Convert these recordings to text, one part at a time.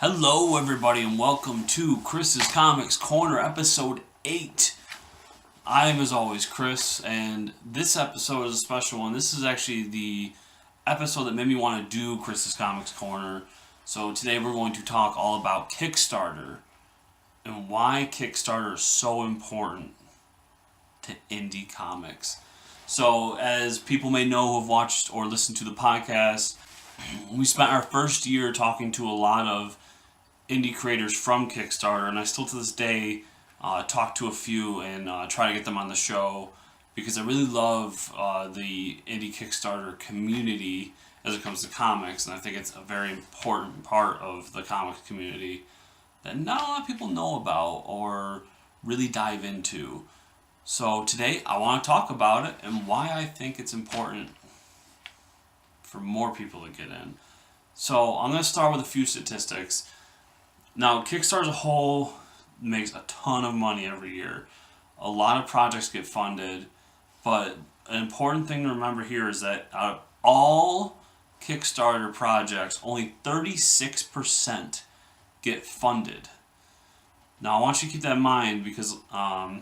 Hello, everybody, and welcome to Chris's Comics Corner, episode 8. I am, as always, Chris, and this episode is a special one. This is actually the episode that made me want to do Chris's Comics Corner. So today we're going to talk all about Kickstarter and why Kickstarter is so important to indie comics. So, as people may know who have watched or listened to the podcast, we spent our first year talking to a lot of indie creators from Kickstarter, and I still to this day talk to a few and try to get them on the show because I really love the indie Kickstarter community as it comes to comics, and I think it's a very important part of the comics community that not a lot of people know about or really dive into. So today I want to talk about it and why I think it's important for more people to get in. So I'm going to start with a few statistics. Now, Kickstarter as a whole makes a ton of money every year. A lot of projects get funded, but an important thing to remember here is that out of all Kickstarter projects, only 36% get funded. Now, I want you to keep that in mind because the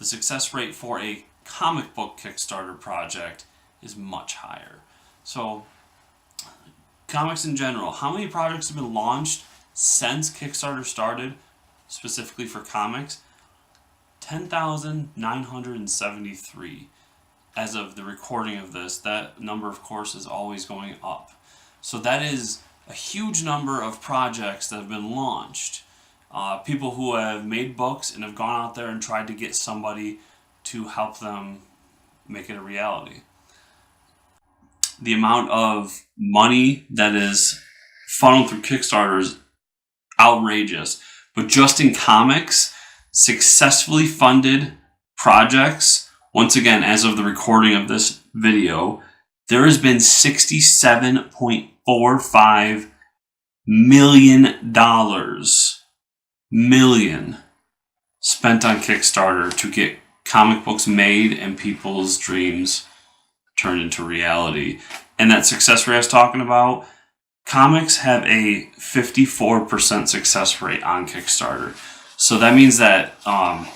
success rate for a comic book Kickstarter project is much higher. So, comics in general, how many projects have been launched since Kickstarter started, specifically for comics? 10,973. As of the recording of this, that number, of course, is always going up. So that is a huge number of projects that have been launched. People who have made books and have gone out there and tried to get somebody to help them make it a reality. The amount of money that is funneled through Kickstarter is outrageous. But just in comics, successfully funded projects, once again, as of the recording of this video, there has been $67.45 million spent on Kickstarter to get comic books made and people's dreams turned into reality. And that success rate I was talking about, comics have a 54% success rate on Kickstarter. So that means that a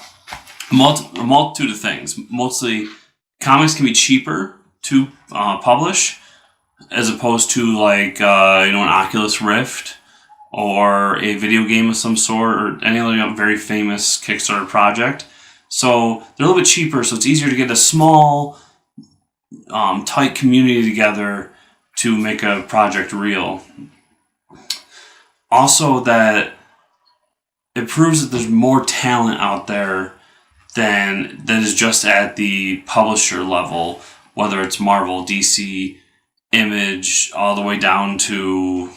multitude of things. Mostly, comics can be cheaper to publish as opposed to like an Oculus Rift or a video game of some sort or any other very famous Kickstarter project. So they're a little bit cheaper, so it's easier to get a small, tight community together to make a project real. Also, that it proves that there's more talent out there than that is just at the publisher level, whether it's Marvel, DC, Image, all the way down to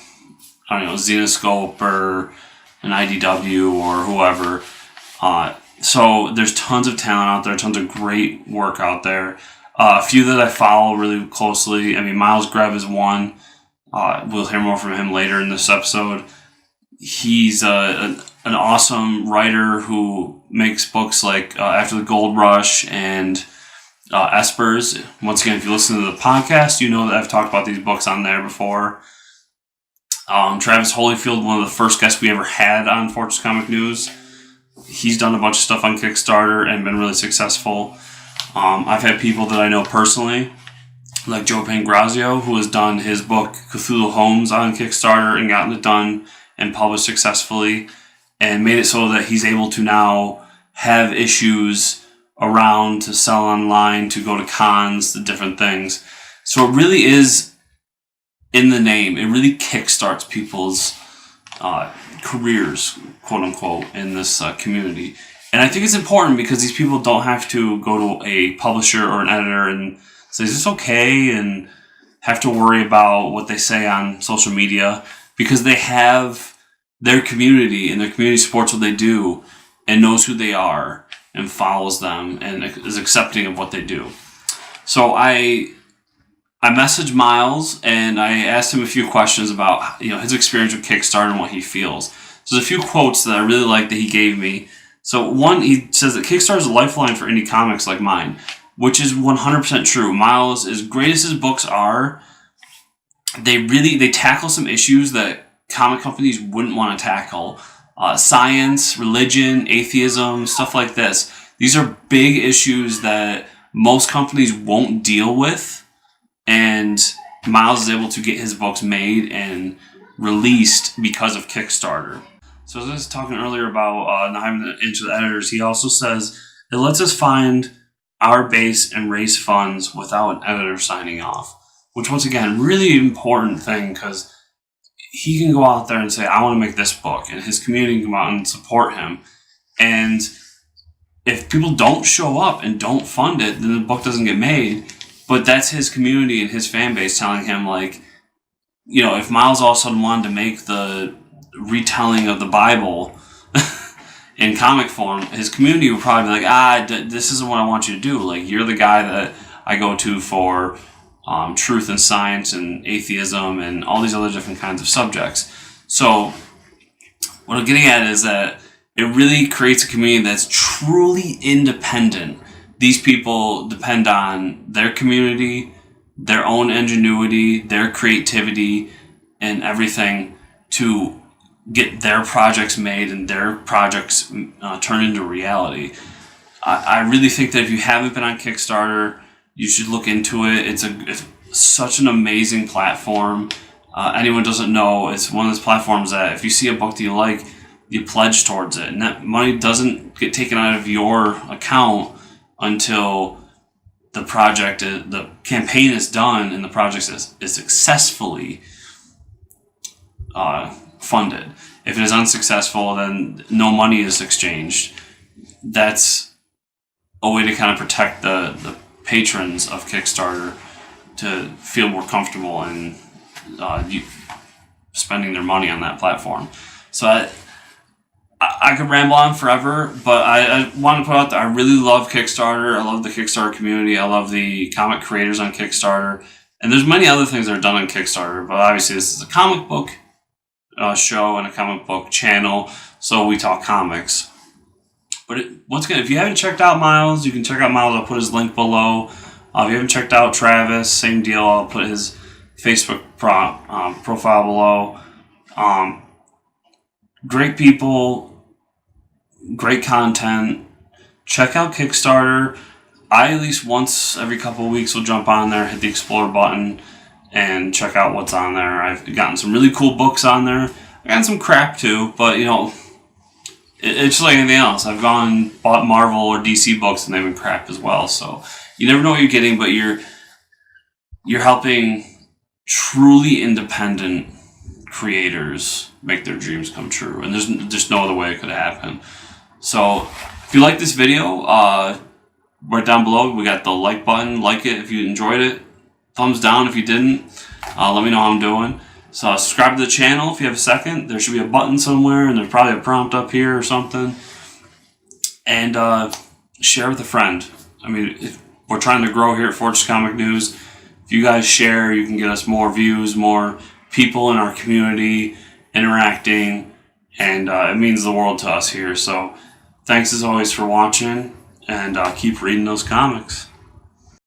Zenoscope or an IDW or whoever. So there's tons of talent out there, tons of great work out there. A few that I follow really closely. Miles Greb is one. We'll hear more from him later in this episode. He's an awesome writer who makes books like After the Gold Rush and Espers. Once again, if you listen to the podcast, you know that I've talked about these books on there before. Travis Holyfield, one of the first guests we ever had on Fortress Comic News. He's done a bunch of stuff on Kickstarter and been really successful. I've had people that I know personally, like Joe Pangrazio, who has done his book Cthulhu Homes on Kickstarter and gotten it done and published successfully and made it so that he's able to now have issues around to sell online, to go to cons, the different things. So it really is in the name. It really kickstarts people's careers, quote unquote, in this community. And I think it's important because these people don't have to go to a publisher or an editor and say, is this okay? And have to worry about what they say on social media because they have their community and their community supports what they do and knows who they are and follows them and is accepting of what they do. So I messaged Miles and I asked him a few questions about his experience with Kickstarter and what he feels. So there's a few quotes that I really like that he gave me. So one, he says that Kickstarter is a lifeline for indie comics like mine, which is 100% true. Miles, as great as his books are, they tackle some issues that comic companies wouldn't want to tackle. Science, religion, atheism, stuff like this. These are big issues that most companies won't deal with, and Miles is able to get his books made and released because of Kickstarter. So as I was talking earlier about not having to enter the editors, he also says it lets us find our base and raise funds without an editor signing off, which once again, really important thing, because he can go out there and say, I want to make this book, and his community can come out and support him. And if people don't show up and don't fund it, then the book doesn't get made. But that's his community and his fan base telling him, like, you know, if Miles all of a sudden wanted to make the retelling of the Bible in comic form, his community would probably be like, this isn't what I want you to do. Like, you're the guy that I go to for truth and science and atheism and all these other different kinds of subjects. So what I'm getting at is that it really creates a community that's truly independent. These people depend on their community, their own ingenuity, their creativity, and everything to get their projects made and their projects turned into reality. I really think that if you haven't been on Kickstarter, you should look into it. It's such an amazing platform. Anyone doesn't know, it's one of those platforms that if you see a book that you like, you pledge towards it, and that money doesn't get taken out of your account until the campaign is done and the project is successfully funded. If it is unsuccessful, then no money is exchanged. That's a way to kind of protect the patrons of Kickstarter to feel more comfortable in spending their money on that platform. So I could ramble on forever, but I want to put out that I really love Kickstarter. I love the Kickstarter community. I love the comic creators on Kickstarter. And there's many other things that are done on Kickstarter, but obviously this is a comic book show and a comic book channel, so we talk comics. But once again, if you haven't checked out Miles, you can check out Miles. I'll put his link below. If you haven't checked out Travis, same deal. I'll put his Facebook profile below. Great people. Great content. Check out Kickstarter. I at least once every couple of weeks will jump on there, hit the explore button, and check out what's on there. I've gotten some really cool books on there. I've gotten some crap too, but you know, it's just like anything else. I've gone and bought Marvel or DC books and they've been crap as well. So you never know what you're getting, but you're helping truly independent creators make their dreams come true, and there's just no other way it could happen. So if you like this video, right down below we got the like button. Like it if you enjoyed it. Thumbs down if you didn't. Let me know how I'm doing. So subscribe to the channel if you have a second. There should be a button somewhere, and there's probably a prompt up here or something. And share with a friend. I mean, if we're trying to grow here at Fortress Comic News. If you guys share, you can get us more views, more people in our community interacting, and it means the world to us here. So thanks as always for watching, and keep reading those comics.